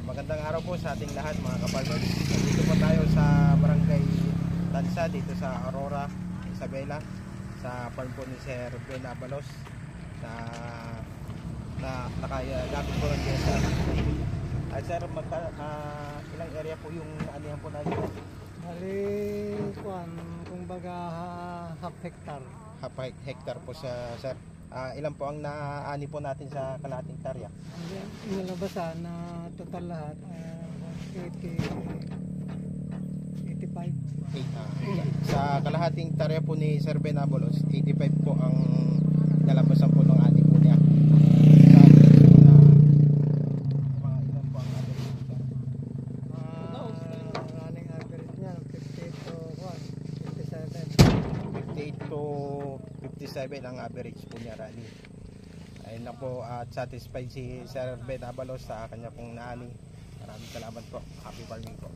Magandang araw po sa ating lahat mga kaparmer. Dito po tayo sa Barangay Tansa, dito sa Aurora, Isabela, sa farm po ni Sir Ben Abalos na nakagapit po ng DSR. At sir, ilang area po yung anihan po natin? Bali, kumbaga half hectare. Half hectare po sa sir. Ilan po ang naani po natin sa kalahating hektarya? Inalabasan na total lahat 85. Sa kalahating hektarya po ni Sir Ben Abalos, 85 po ang nalabasan po ng ani po niya. Mga ilan po ang average po sir? Running average niya 58 to 57 ang average po niya rally. Ayun na po, at satisfied si Sir Ben Abalos sa kanya pong naani. Maraming salamat po. Happy farming po.